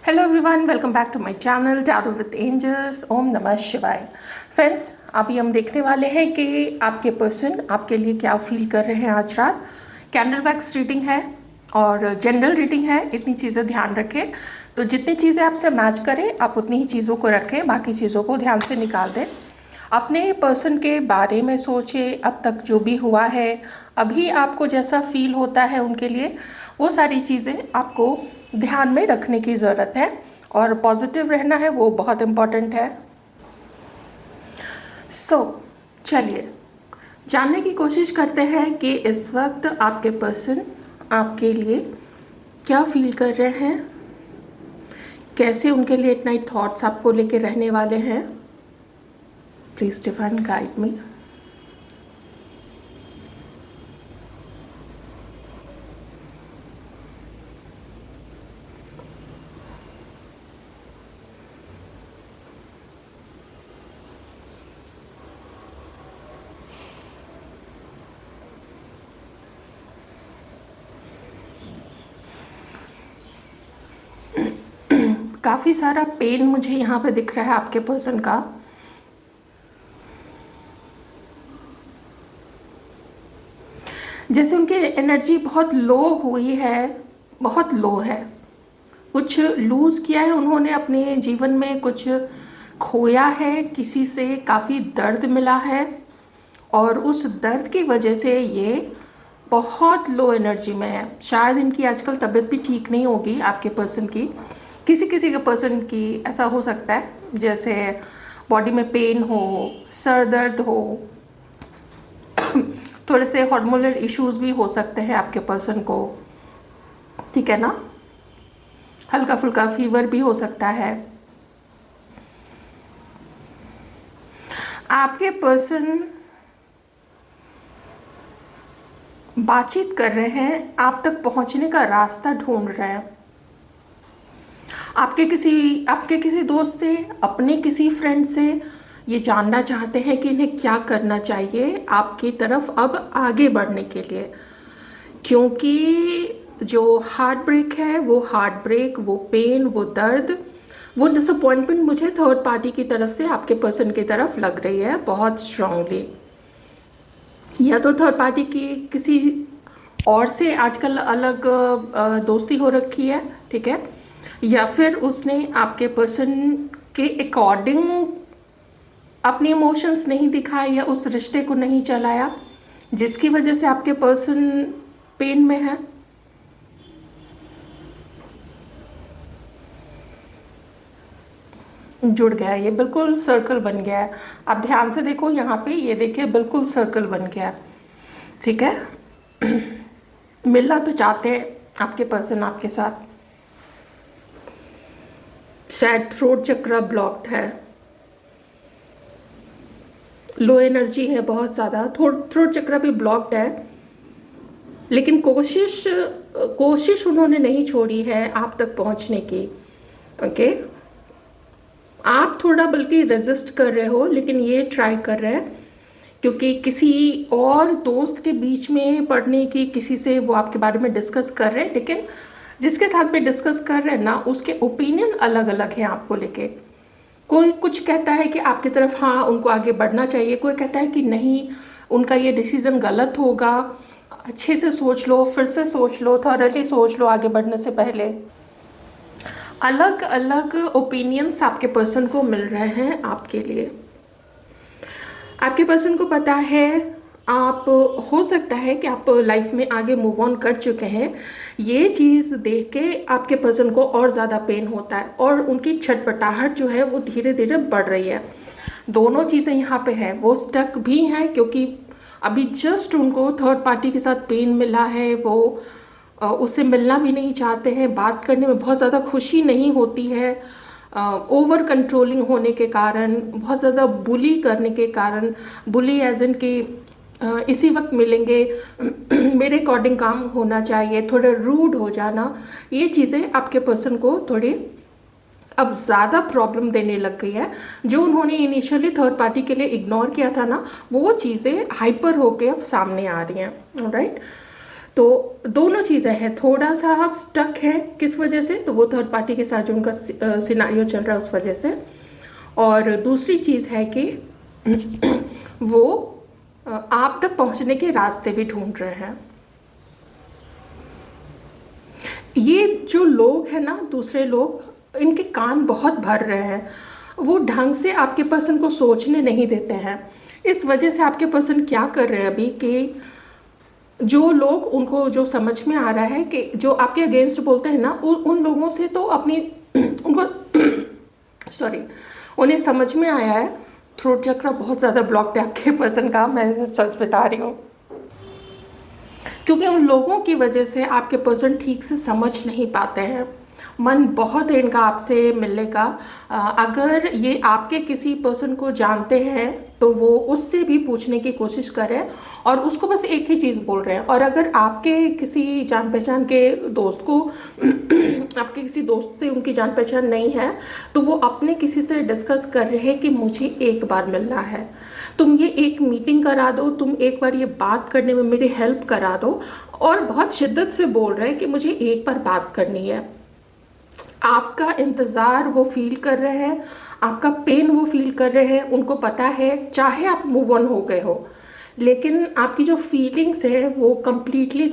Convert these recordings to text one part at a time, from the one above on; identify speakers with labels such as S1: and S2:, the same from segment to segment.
S1: Hello everyone, welcome back to my channel Tarot with Angels. Om Namah Shivaya. Friends, अभी हम देखने वाले हैं कि आपके पर्सन आपके लिए क्या फील कर रहे हैं आज रात। कैंडल वैक्स रीडिंग है और जनरल रीडिंग है, इतनी चीज़ें ध्यान रखें। तो जितनी चीज़ें आपसे मैच करें आप उतनी ही चीज़ों को रखें, बाकी चीज़ों को ध्यान से निकाल दें। अपने पर्सन के बारे में सोचें, अब तक जो भी हुआ है, अभी आपको जैसा फील होता है उनके लिए, वो सारी चीज़ें आपको ध्यान में रखने की ज़रूरत है और पॉजिटिव रहना है, वो बहुत इम्पॉर्टेंट है। चलिए जानने की कोशिश करते हैं कि इस वक्त आपके पर्सन आपके लिए क्या फील कर रहे हैं, कैसे उनके लिए इतना थॉट्स आपको लेके रहने वाले हैं। Please divine guide me. काफ़ी सारा पेन मुझे यहाँ पे दिख रहा है आपके पर्सन का। जैसे उनकी एनर्जी बहुत लो हुई है, बहुत लो है। कुछ लूज़ किया है उन्होंने अपने जीवन में, कुछ खोया है, किसी से काफ़ी दर्द मिला है और उस दर्द की वजह से ये बहुत लो एनर्जी में है। शायद इनकी आजकल तबीयत भी ठीक नहीं होगी आपके पर्सन की। किसी किसी के पर्सन की ऐसा हो सकता है, जैसे बॉडी में पेन हो, सर दर्द हो, थोड़े से हार्मोनल इश्यूज भी हो सकते हैं आपके पर्सन को, ठीक है ना। हल्का फुल्का फीवर भी हो सकता है। आपके पर्सन बातचीत कर रहे हैं, आप तक पहुंचने का रास्ता ढूंढ रहे हैं। आपके किसी दोस्त से, अपने किसी फ्रेंड से ये जानना चाहते हैं कि इन्हें क्या करना चाहिए आपकी तरफ अब आगे बढ़ने के लिए। क्योंकि जो हार्ट ब्रेक है, वो हार्ट ब्रेक, वो पेन, वो दर्द, वो डिसअपॉइंटमेंट मुझे थर्ड पार्टी की तरफ से आपके पर्सन की तरफ लग रही है बहुत स्ट्रांगली। या तो थर्ड पार्टी की किसी और से आजकल अलग दोस्ती हो रखी है, ठीक है, या फिर उसने आपके पर्सन के अकॉर्डिंग अपने इमोशंस नहीं दिखाए या उस रिश्ते को नहीं चलाया, जिसकी वजह से आपके पर्सन पेन में है। जुड़ गया, ये बिल्कुल सर्कल बन गया है। आप ध्यान से देखो यहाँ पे, ये देखिए बिल्कुल सर्कल बन गया है, ठीक है। मिलना तो चाहते हैं आपके पर्सन आपके साथ। शायद थ्रोट चक्र ब्लॉक्ड है, लो एनर्जी है बहुत ज़्यादा, थ्रोट चक्र भी ब्लॉक्ड है, लेकिन कोशिश उन्होंने नहीं छोड़ी है आप तक पहुंचने की। ओके, आप थोड़ा बल्कि रेजिस्ट कर रहे हो, लेकिन ये ट्राई कर रहे हैं क्योंकि किसी और दोस्त के बीच में पढ़ने की, किसी से वो आपके बारे में डिस्कस कर रहे हैं, लेकिन जिसके साथ भी डिस्कस कर रहे हैं ना, उसके ओपिनियन अलग अलग हैं आपको लेके। कोई कुछ कहता है कि आपकी तरफ हाँ उनको आगे बढ़ना चाहिए, कोई कहता है कि नहीं उनका ये डिसीज़न गलत होगा, अच्छे से सोच लो, फिर से सोच लो, थॉरली सोच लो आगे बढ़ने से पहले। अलग अलग ओपिनियंस आपके पर्सन को मिल रहे हैं आपके लिए। आपके पर्सन को पता है, आप हो सकता है कि आप लाइफ में आगे मूव ऑन कर चुके हैं। ये चीज़ देख के आपके पर्सन को और ज़्यादा पेन होता है और उनकी छटपटाहट जो है वो धीरे धीरे बढ़ रही है। दोनों चीज़ें यहाँ पे है, वो स्टक भी हैं क्योंकि अभी जस्ट उनको थर्ड पार्टी के साथ पेन मिला है, वो उससे मिलना भी नहीं चाहते हैं, बात करने में बहुत ज़्यादा खुशी नहीं होती है, ओवर कंट्रोलिंग होने के कारण, बहुत ज़्यादा बुली करने के कारण, बुली एज इन कि इसी वक्त मिलेंगे, मेरे अकॉर्डिंग काम होना चाहिए, थोड़ा रूड हो जाना, ये चीज़ें आपके पर्सन को थोड़ी अब ज़्यादा प्रॉब्लम देने लग गई है। जो उन्होंने इनिशियली थर्ड पार्टी के लिए इग्नोर किया था ना, वो चीज़ें हाइपर होके अब सामने आ रही हैं। राइट, तो दोनों चीज़ें हैं, थोड़ा सा आप स्टक है किस वजह से, तो वो थर्ड पार्टी के साथ जो उनका सिनारियो चल रहा है उस वजह से। और दूसरी चीज़ है कि वो आप तक पहुंचने के रास्ते भी ढूंढ रहे हैं। ये जो लोग हैं ना, दूसरे लोग, इनके कान बहुत भर रहे हैं, वो ढंग से आपके पर्सन को सोचने नहीं देते हैं। इस वजह से आपके पर्सन क्या कर रहे हैं अभी कि जो लोग, उनको जो समझ में आ रहा है कि जो आपके अगेंस्ट बोलते हैं ना, उन लोगों से तो अपनी उनको सॉरी, उन्हें समझ में आया है थ्रोट चक्र बहुत ज़्यादा ब्लॉक्ड है आपके पर्सन का, मैं सच बता रही हूँ। क्योंकि उन लोगों की वजह से आपके पर्सन ठीक से समझ नहीं पाते हैं। मन बहुत है इनका आपसे मिलने का। अगर ये आपके किसी पर्सन को जानते हैं तो वो उससे भी पूछने की कोशिश करें और उसको बस एक ही चीज़ बोल रहे हैं। और अगर आपके किसी जान पहचान के दोस्त को आपके किसी दोस्त से उनकी जान पहचान नहीं है तो वो अपने किसी से डिस्कस कर रहे हैं कि मुझे एक बार मिलना है, तुम ये एक मीटिंग करा दो, तुम एक बार ये बात करने में मेरी हेल्प करा दो। और बहुत शिद्दत से बोल रहे हैं कि मुझे एक बार बात करनी है। आपका इंतज़ार वो फील कर रहे हैं, आपका पेन वो फील कर रहे हैं। उनको पता है चाहे आप मूव ऑन हो गए हो, लेकिन आपकी जो फीलिंग्स है वो कम्प्लीटली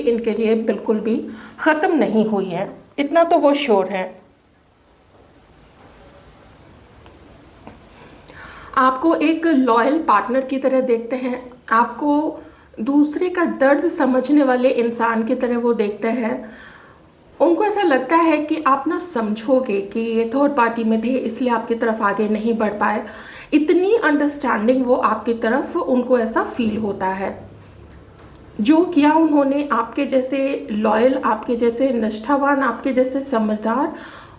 S1: इनके लिए बिल्कुल भी ख़त्म नहीं हुई है, इतना तो वो श्योर है। आपको एक लॉयल पार्टनर की तरह देखते हैं, आपको दूसरे का दर्द समझने वाले इंसान की तरह वो देखते हैं। उनको ऐसा लगता है कि आप ना समझोगे कि ये थर्ड पार्टी में थे इसलिए आपकी तरफ आगे नहीं बढ़ पाए। इतनी अंडरस्टैंडिंग वो आपकी तरफ, उनको ऐसा फील होता है। जो किया उन्होंने आपके जैसे लॉयल, आपके जैसे निष्ठावान, आपके जैसे समझदार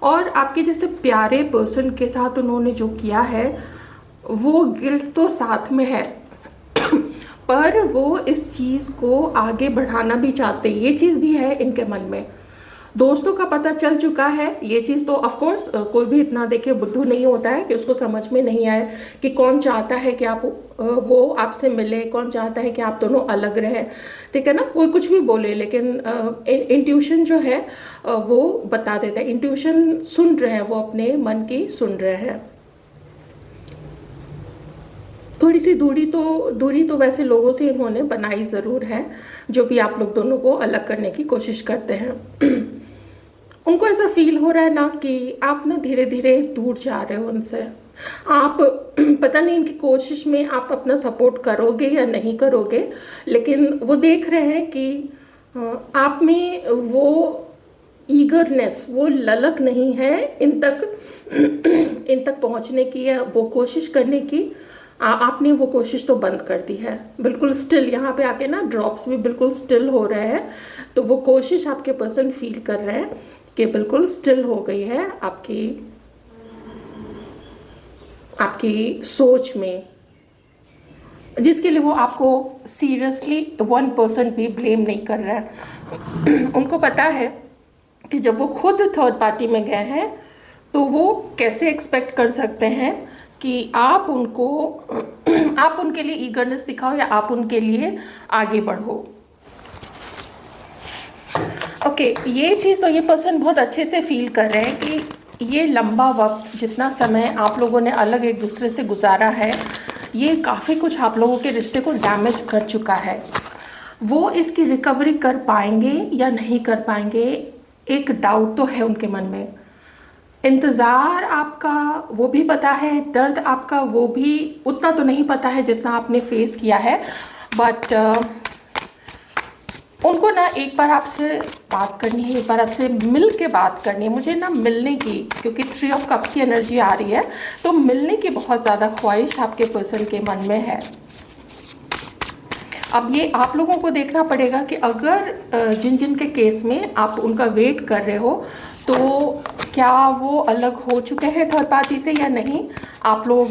S1: और आपके जैसे प्यारे पर्सन के साथ उन्होंने जो किया है, वो गिल्ट तो साथ में है पर वो इस चीज़ को आगे बढ़ाना भी चाहते, ये चीज़ भी है इनके मन में। दोस्तों का पता चल चुका है ये चीज़, तो ऑफ कोर्स कोई भी इतना देखिए बुद्धू नहीं होता है कि उसको समझ में नहीं आए कि कौन चाहता है कि आप वो आपसे मिले, कौन चाहता है कि आप दोनों अलग रहें, ठीक है ना। कोई कुछ भी बोले लेकिन इंट्यूशन जो है वो बता देता है। इंट्यूशन सुन रहे हैं, वो अपने मन की सुन रहे हैं। थोड़ी सी दूरी तो वैसे लोगों से इन्होंने बनाई ज़रूर है, जो भी आप लोग दोनों को अलग करने की कोशिश करते हैं। उनको ऐसा फील हो रहा है ना कि आप ना धीरे धीरे दूर जा रहे हो उनसे। आप पता नहीं इनकी कोशिश में आप अपना सपोर्ट करोगे या नहीं करोगे, लेकिन वो देख रहे हैं कि आप में वो ईगरनेस, वो ललक नहीं है इन तक पहुंचने की या वो कोशिश करने की। आपने वो कोशिश तो बंद कर दी है, बिल्कुल स्टिल। यहाँ पे आके ना ड्रॉप्स भी बिल्कुल स्टिल हो रहे हैं, तो वो कोशिश आपके पर्सन फील कर रहे हैं कि बिल्कुल स्टिल हो गई है आपकी सोच में, जिसके लिए वो आपको सीरियसली 1% भी ब्लेम नहीं कर रहा है। उनको पता है कि जब वो खुद थर्ड पार्टी में गए हैं तो वो कैसे एक्सपेक्ट कर सकते हैं कि आप उनके लिए ईगरनेस दिखाओ या आप उनके लिए आगे बढ़ो। ओके, ये चीज़ तो ये पर्सन बहुत अच्छे से फील कर रहे हैं कि ये लंबा वक्त, जितना समय आप लोगों ने अलग एक दूसरे से गुजारा है, ये काफ़ी कुछ आप लोगों के रिश्ते को डैमेज कर चुका है। वो इसकी रिकवरी कर पाएंगे या नहीं कर पाएंगे, एक डाउट तो है उनके मन में। इंतज़ार आपका वो भी पता है, दर्द आपका वो भी उतना तो नहीं पता है जितना आपने फेस किया है, बट उनको ना एक बार आपसे बात करनी है, एक बार आपसे मिल के बात करनी है। मुझे ना मिलने की, क्योंकि 3 ऑफ कप्स की एनर्जी आ रही है, तो मिलने की बहुत ज़्यादा ख्वाहिश आपके पर्सन के मन में है। अब ये आप लोगों को देखना पड़ेगा कि अगर जिन जिन के केस में आप उनका वेट कर रहे हो, तो क्या वो अलग हो चुके हैं थर्ड पार्टी से या नहीं। आप लोग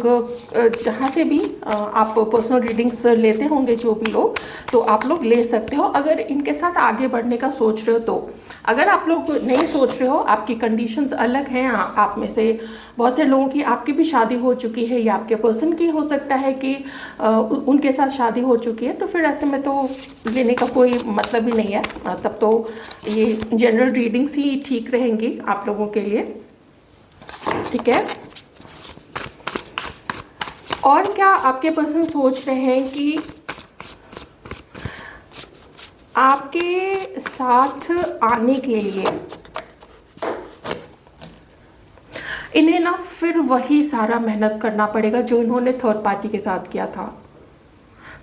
S1: जहाँ से भी आप पर्सनल रीडिंग्स लेते होंगे जो भी लोग, तो आप लोग ले सकते हो अगर इनके साथ आगे बढ़ने का सोच रहे हो तो। अगर आप लोग नहीं सोच रहे हो, आपकी कंडीशंस अलग हैं, आप में से बहुत से लोगों की आपकी भी शादी हो चुकी है या आपके पर्सन की हो सकता है कि उनके साथ शादी हो चुकी है, तो फिर ऐसे में तो लेने का कोई मतलब ही नहीं है। तब तो ये जनरल रीडिंग्स ही ठीक रहेंगी आप लोगों के लिए, ठीक है। और क्या आपके पर्सन सोच रहे हैं कि आपके साथ आने के लिए इन्हें ना फिर वही सारा मेहनत करना पड़ेगा जो इन्होंने थर्ड पार्टी के साथ किया था।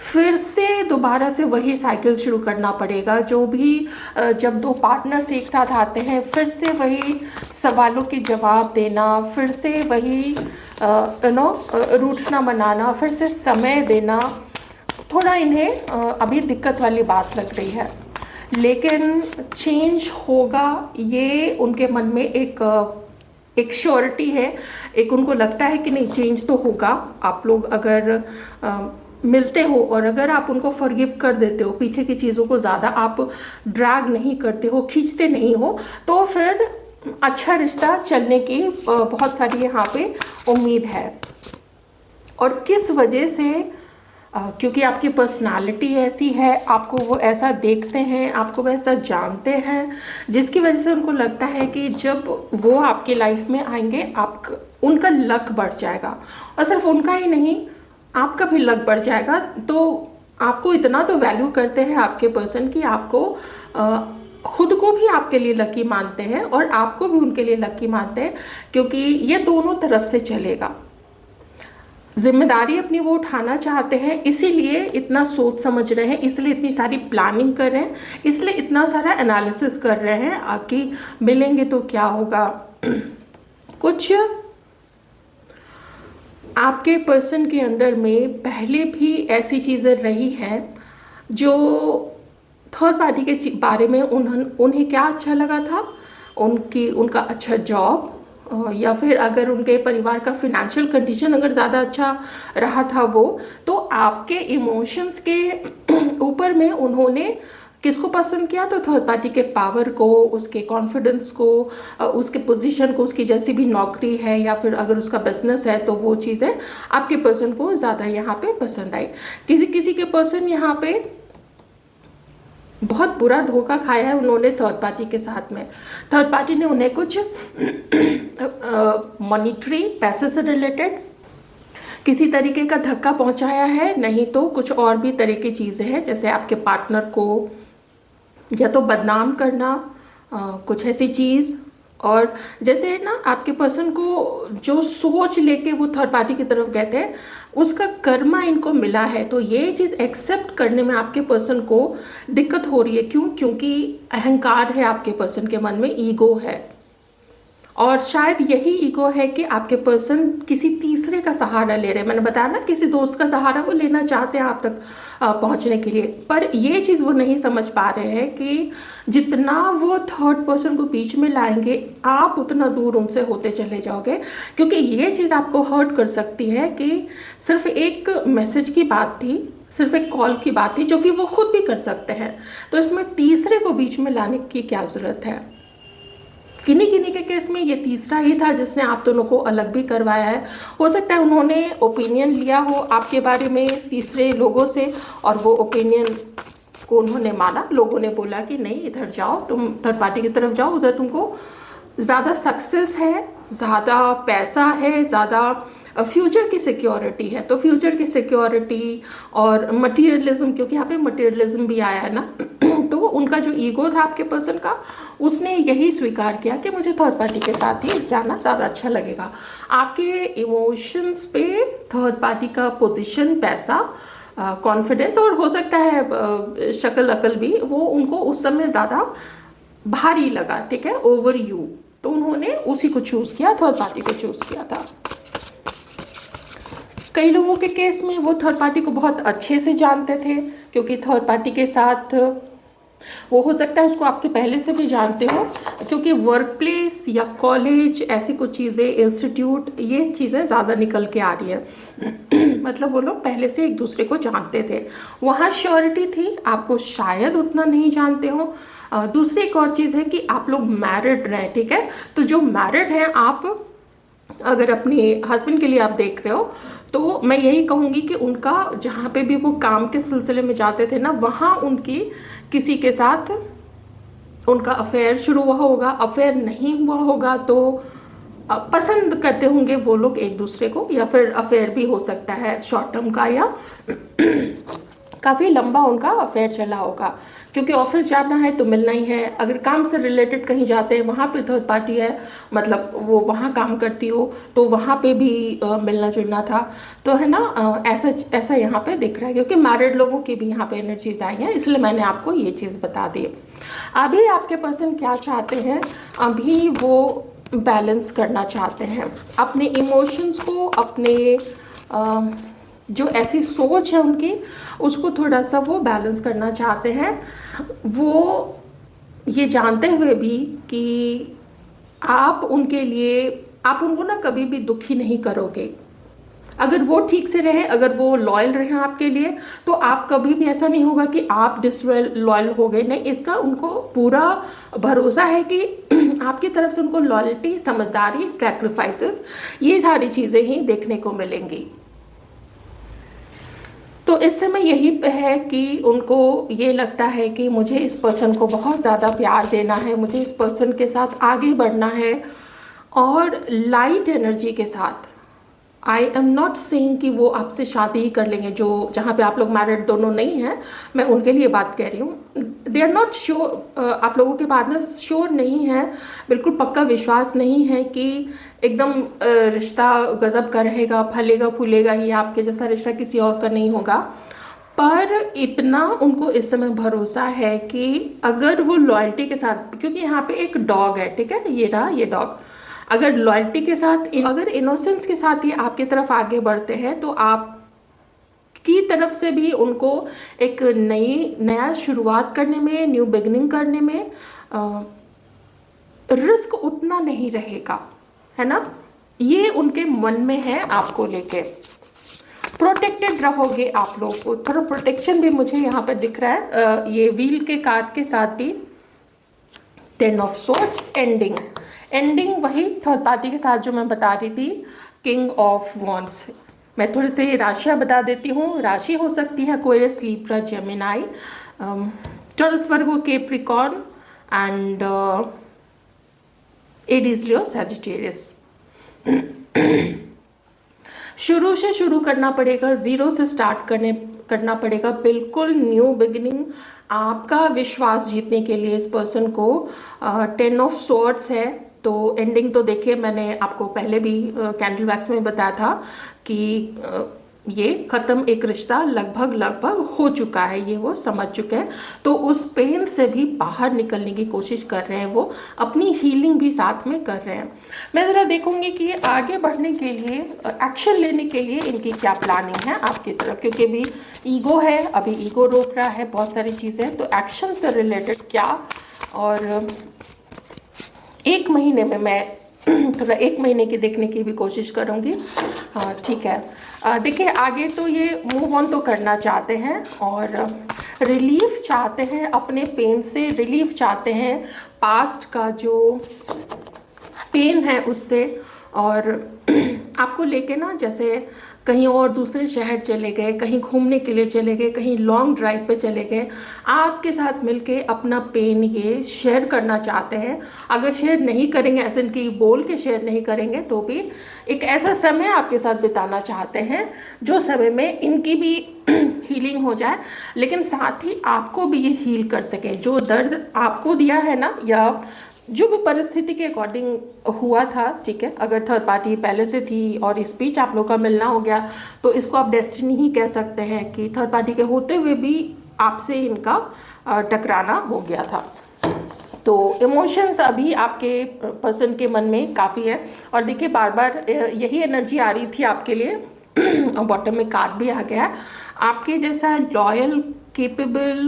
S1: फिर से दोबारा से वही साइकिल शुरू करना पड़ेगा, जो भी जब दो पार्टनर्स एक साथ आते हैं फिर से वही सवालों के जवाब देना, फिर से वही रूठना मनाना, फिर से समय देना, थोड़ा इन्हें अभी दिक्कत वाली बात लग रही है। लेकिन चेंज होगा, ये उनके मन में एक श्योरिटी है, एक उनको लगता है कि नहीं चेंज तो होगा। आप लोग अगर मिलते हो और अगर आप उनको फॉरगिव कर देते हो, पीछे की चीज़ों को ज़्यादा आप ड्रैग नहीं करते हो, खींचते नहीं हो, तो फिर अच्छा रिश्ता चलने की बहुत सारी यहाँ पे उम्मीद है। और किस वजह से, क्योंकि आपकी पर्सनालिटी ऐसी है, आपको वो ऐसा देखते हैं, आपको वो ऐसा जानते हैं, जिसकी वजह से उनको लगता है कि जब वो आपकी लाइफ में आएंगे उनका लक बढ़ जाएगा। और सिर्फ उनका ही नहीं, आपका भी लक बढ़ जाएगा। तो आपको इतना तो वैल्यू करते हैं आपके पर्सन की, आपको खुद को भी आपके लिए लकी मानते हैं और आपको भी उनके लिए लकी मानते हैं, क्योंकि ये दोनों तरफ से चलेगा। जिम्मेदारी अपनी वो उठाना चाहते हैं, इसीलिए इतना सोच समझ रहे हैं, इसलिए इतनी सारी प्लानिंग कर रहे हैं, इसलिए इतना सारा एनालिसिस कर रहे हैं कि मिलेंगे तो क्या होगा। कुछ आपके पर्सन के अंदर में पहले भी ऐसी चीज़ें रही हैं जो थर्ड पार्टी के बारे में उन्हें क्या अच्छा लगा था, उनका अच्छा जॉब, या फिर अगर उनके परिवार का फिनेंशियल कंडीशन अगर ज़्यादा अच्छा रहा था वो, तो आपके इमोशंस के ऊपर में उन्होंने किसको पसंद किया, तो थर्ड पार्टी के पावर को, उसके कॉन्फिडेंस को, उसके पोजीशन को, उसकी जैसी भी नौकरी है या फिर अगर उसका बिजनेस है, तो वो चीज़ें आपके पर्सन को ज़्यादा यहाँ पे पसंद आई। किसी के पर्सन यहाँ पे बहुत बुरा धोखा खाया है उन्होंने थर्ड पार्टी के साथ में। थर्ड पार्टी ने उन्हें कुछ मॉनिटरी पैसे से रिलेटेड किसी तरीके का धक्का पहुंचाया है, नहीं तो कुछ और भी तरह की चीज़ें हैं, जैसे आपके पार्टनर को या तो बदनाम करना, कुछ ऐसी चीज़। और जैसे ना आपके पर्सन को जो सोच लेके वो थर्ड पार्टी की तरफ गए थे, उसका कर्मा इनको मिला है। तो ये चीज़ एक्सेप्ट करने में आपके पर्सन को दिक्कत हो रही है। क्यों? क्योंकि अहंकार है आपके पर्सन के मन में, ईगो है, और शायद यही ईगो है कि आपके पर्सन किसी तीसरे का सहारा ले रहे हैं। मैंने बताया ना, किसी दोस्त का सहारा वो लेना चाहते हैं आप तक पहुंचने के लिए, पर ये चीज़ वो नहीं समझ पा रहे हैं कि जितना वो थर्ड पर्सन को बीच में लाएंगे, आप उतना दूर उनसे होते चले जाओगे। क्योंकि ये चीज़ आपको हर्ट कर सकती है कि सिर्फ एक मैसेज की बात थी, सिर्फ एक कॉल की बात थी, जो कि वो खुद भी कर सकते हैं। तो इसमें तीसरे को बीच में लाने की क्या ज़रूरत है। किन्हीं के केस में ये तीसरा ही था जिसने आप दोनों को अलग भी करवाया है। हो सकता है उन्होंने ओपिनियन लिया हो आपके बारे में तीसरे लोगों से, और वो ओपिनियन को उन्होंने माना। लोगों ने बोला कि नहीं, इधर जाओ, तुम थर्ड पार्टी की तरफ जाओ, उधर तुमको ज़्यादा सक्सेस है, ज़्यादा पैसा है, ज़्यादा फ्यूचर की सिक्योरिटी है। तो फ्यूचर की सिक्योरिटी और मटीरियलिज्म, क्योंकि यहाँ पे मटीरियलिज्म भी आया है ना, तो उनका जो ईगो था आपके पर्सन का, उसने यही स्वीकार किया कि मुझे थर्ड पार्टी के साथ ही जाना ज़्यादा अच्छा लगेगा। आपके इमोशंस पे थर्ड पार्टी का पोजीशन, पैसा, कॉन्फिडेंस और हो सकता है शक्ल अकल भी, वो उनको उस समय ज़्यादा भारी लगा, ठीक है, ओवर यू। तो उन्होंने उसी को चूज़ किया, थर्ड पार्टी को चूज़ किया था। कई लोगों के केस में वो थर्ड पार्टी को बहुत अच्छे से जानते थे, क्योंकि थर्ड पार्टी के साथ वो हो सकता है उसको आपसे पहले से भी जानते हो, क्योंकि वर्क प्लेस या कॉलेज ऐसी कुछ चीज़ें, इंस्टीट्यूट, ये चीज़ें ज़्यादा निकल के आ रही है। मतलब वो लोग पहले से एक दूसरे को जानते थे, वहाँ श्योरिटी थी, आपको शायद उतना नहीं जानते हो। दूसरी एक और चीज़ है कि आप लोग मैरिड रहें, ठीक है। तो जो मैरिड हैं, आप अगर अपने हस्बैंड के लिए आप देख रहे हो, तो मैं यही कहूँगी कि उनका जहाँ पे भी वो काम के सिलसिले में जाते थे ना, वहाँ उनकी किसी के साथ उनका अफेयर शुरू हुआ होगा, अफेयर नहीं हुआ होगा तो पसंद करते होंगे वो लोग एक दूसरे को, या फिर अफेयर भी हो सकता है शॉर्ट टर्म का, या काफ़ी लंबा उनका अफेयर चला होगा, क्योंकि ऑफिस जाना है तो मिलना ही है। अगर काम से रिलेटेड कहीं जाते हैं, वहाँ पे थर्ड पार्टी है, मतलब वो वहाँ काम करती हो, तो वहाँ पे भी मिलना जुलना था, तो है ना। ऐसा ऐसा यहाँ पे दिख रहा है, क्योंकि मैरिड लोगों की भी यहाँ पे एनर्जीज आई हैं, इसलिए मैंने आपको ये चीज़ बता दी। अभी आपके पर्सन क्या चाहते हैं, अभी वो बैलेंस करना चाहते हैं अपने इमोशंस को, अपने जो ऐसी सोच है उनकी, उसको थोड़ा सा वो बैलेंस करना चाहते हैं। वो ये जानते हुए भी कि आप उनके लिए, आप उनको ना कभी भी दुखी नहीं करोगे। अगर वो ठीक से रहे, अगर वो लॉयल रहे आपके लिए, तो आप कभी भी ऐसा नहीं होगा कि आप डिसलॉयल हो गए, नहीं। इसका उनको पूरा भरोसा है कि आपकी तरफ से उनको लॉयल्टी, समझदारी, सैक्रिफाइसेस, ये सारी चीज़ें ही देखने को मिलेंगी। तो इस समय यही है कि उनको ये लगता है कि मुझे इस पर्सन को बहुत ज़्यादा प्यार देना है, मुझे इस पर्सन के साथ आगे बढ़ना है, और लाइट एनर्जी के साथ। आई एम नॉट सेइंग कि वो आपसे शादी ही कर लेंगे, जो जहाँ पे आप लोग मैरिड दोनों नहीं हैं, मैं उनके लिए बात कह रही हूँ। दे आर नॉट श्योर, आप लोगों के बाद ना श्योर नहीं है, बिल्कुल पक्का विश्वास नहीं है कि एकदम रिश्ता गजब का रहेगा, फलेगा फूलेगा ही, आपके जैसा रिश्ता किसी और का नहीं होगा। पर इतना उनको इस समय भरोसा है कि अगर वो लॉयल्टी के साथ, क्योंकि यहाँ पे एक डॉग है, ठीक है, ये रहा ये डॉग, अगर लॉयल्टी के साथ, अगर इनोसेंस के साथ ही आपकी तरफ आगे बढ़ते हैं, तो आप की तरफ से भी उनको एक नया शुरुआत करने में, न्यू बिगिनिंग करने में रिस्क उतना नहीं रहेगा, है ना। ये उनके मन में है आपको लेके। प्रोटेक्टेड रहोगे आप लोग को, थोड़ा प्रोटेक्शन भी मुझे यहाँ पे दिख रहा है। ये व्हील के कार्ड के साथ भी 10 ऑफ सोर्ड्स, एंडिंग वही थर्ड पार्टी के साथ जो मैं बता रही थी, किंग ऑफ वॉन्ड्स। मैं थोड़े से राशियाँ बता देती हूँ। राशि हो सकती है Aquarius, Libra, Gemini, taurus, Virgo, Capricorn and Aries, Leo, Sagittarius. शुरू से शुरू करना पड़ेगा, ज़ीरो से स्टार्ट करना पड़ेगा, बिल्कुल न्यू बिगिनिंग। आपका विश्वास जीतने के लिए इस पर्सन को 10 ऑफ सोर्ड्स है। तो एंडिंग तो देखिए, मैंने आपको पहले भी कैंडल वैक्स में बताया था कि ये ख़त्म, एक रिश्ता लगभग हो चुका है, ये वो समझ चुके हैं। तो उस पेन से भी बाहर निकलने की कोशिश कर रहे हैं, वो अपनी हीलिंग भी साथ में कर रहे हैं। मैं ज़रा देखूंगी कि ये आगे बढ़ने के लिए, एक्शन लेने के लिए इनकी क्या प्लानिंग है आपकी तरफ, क्योंकि अभी ईगो है, अभी ईगो रोक रहा है बहुत सारी चीज़ें। तो एक्शन से रिलेटेड क्या, और 1 महीने में मैं थोड़ा 1 महीने की देखने की भी कोशिश करूँगी। हाँ ठीक है। देखिए आगे तो ये मूव ऑन तो करना चाहते हैं, और रिलीफ चाहते हैं, अपने पेन से रिलीफ चाहते हैं, पास्ट का जो पेन है उससे। और आपको लेके ना, जैसे कहीं और दूसरे शहर चले गए, कहीं घूमने के लिए चले गए, कहीं लॉन्ग ड्राइव पे चले गए, आपके साथ मिलके अपना पेन ये शेयर करना चाहते हैं। अगर शेयर नहीं करेंगे, ऐसे इनकी बोल के शेयर नहीं करेंगे, तो भी एक ऐसा समय आपके साथ बिताना चाहते हैं जो समय में इनकी भी हीलिंग हो जाए, लेकिन साथ ही आपको भी ये हील कर सकें। जो दर्द आपको दिया है ना, या जो भी परिस्थिति के अकॉर्डिंग हुआ था, ठीक है, अगर थर्ड पार्टी पहले से थी और इस बीच आप लोग का मिलना हो गया, तो इसको आप डेस्टिनी ही कह सकते हैं कि थर्ड पार्टी के होते हुए भी आपसे इनका टकराना हो गया था। तो इमोशंस अभी आपके पर्सन के मन में काफ़ी है। और देखिए बार बार यही एनर्जी आ रही थी आपके लिए, बॉटम में कार्ड भी आ गया। आपके जैसा लॉयल केपेबल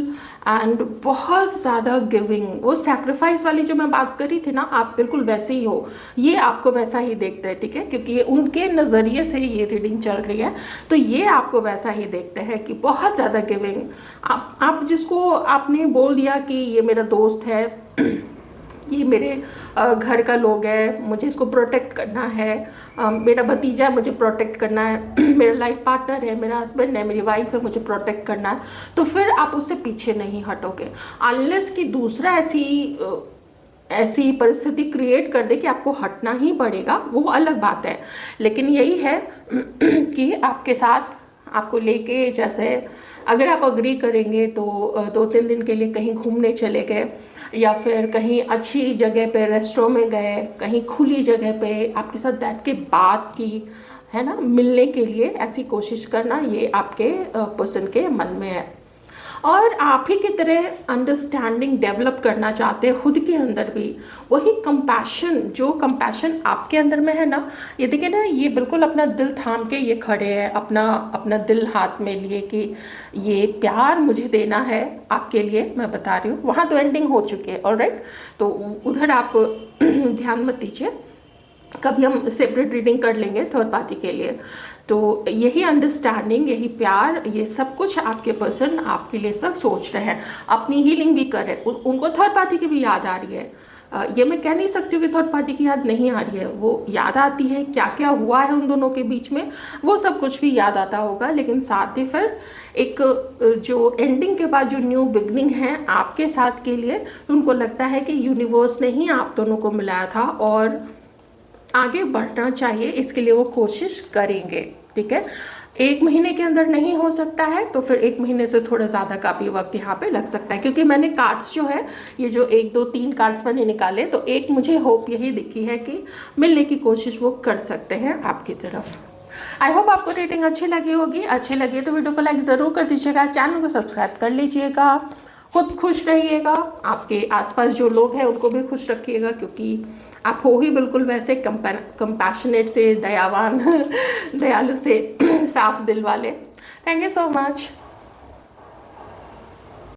S1: एंड बहुत ज़्यादा गिविंग। वो सैक्रिफाइस वाली जो मैं बात करी थी ना, आप बिल्कुल वैसे ही हो, ये आपको वैसा ही देखते हैं, ठीक है, क्योंकि ये उनके नज़रिए से ये रीडिंग चल रही है, तो ये आपको वैसा ही देखते हैं कि बहुत ज़्यादा गिविंग। आप जिसको आपने बोल दिया कि ये मेरा दोस्त है, ये मेरे घर का लोग है, मुझे इसको प्रोटेक्ट करना है, मेरा भतीजा है, मुझे प्रोटेक्ट करना है, मेरा लाइफ पार्टनर है, मेरा हस्बैंड है, मेरी वाइफ है, मुझे प्रोटेक्ट करना है, तो फिर आप उससे पीछे नहीं हटोगे अनलेस कि दूसरा ऐसी परिस्थिति क्रिएट कर दे कि आपको हटना ही पड़ेगा, वो अलग बात है। लेकिन यही है कि आपके साथ आपको लेके, जैसे अगर आप अग्री करेंगे तो 2-3 दिन के लिए कहीं घूमने चले गए, या फिर कहीं अच्छी जगह पे रेस्टोरेंट में गए, कहीं खुली जगह पे आपके साथ बैठ के बात की, है ना, मिलने के लिए ऐसी कोशिश करना, ये आपके पर्सन के मन में है। और आप ही की तरह अंडरस्टैंडिंग डेवलप करना चाहते हैं खुद के अंदर भी, वही कंपैशन, जो कंपैशन आपके अंदर में है ना, ये देखिए ना, ये बिल्कुल अपना दिल थाम के ये खड़े हैं, अपना दिल हाथ में लिए कि ये प्यार मुझे देना है आपके लिए, मैं बता रही हूँ। वहाँ तो एंडिंग हो चुकी है, ऑलराइट, तो उधर आप ध्यान मत दीजिए, कभी हम सेपरेट रीडिंग कर लेंगे थर्ड पार्टी के लिए। तो यही अंडरस्टैंडिंग, यही प्यार, ये सब कुछ आपके पर्सन आपके लिए सब सोच रहे हैं, अपनी हीलिंग भी कर रहे हैं। उनको थर्ड पार्टी की भी याद आ रही है, ये मैं कह नहीं सकती हूँ कि थर्ड पार्टी की याद नहीं आ रही है, वो याद आती है, क्या क्या हुआ है उन दोनों के बीच में, वो सब कुछ भी याद आता होगा। लेकिन साथ ही फिर एक जो एंडिंग के बाद जो न्यू बिगनिंग है आपके साथ के लिए, उनको लगता है कि यूनिवर्स ने ही आप दोनों को मिलाया था और आगे बढ़ना चाहिए, इसके लिए वो कोशिश करेंगे, ठीक है। 1 महीने के अंदर नहीं हो सकता है तो फिर 1 महीने से थोड़ा ज़्यादा का भी वक्त यहाँ पे लग सकता है, क्योंकि मैंने कार्ड्स जो है, ये जो 1 2 3 कार्ड्स मैंने निकाले, तो एक मुझे होप यही दिखी है कि मिलने की कोशिश वो कर सकते हैं आपकी तरफ। आई होप आपको रीडिंग अच्छी लगी होगी। अच्छी लगी तो वीडियो को लाइक ज़रूर कर दीजिएगा, चैनल को सब्सक्राइब कर लीजिएगा, खुद खुश रहिएगा, आपके आसपास जो लोग हैं उनको भी खुश रखिएगा, क्योंकि आप हो ही बिल्कुल वैसे कंपैशनेट से, दयावान दयालु से, साफ दिल वाले। Thank you so much.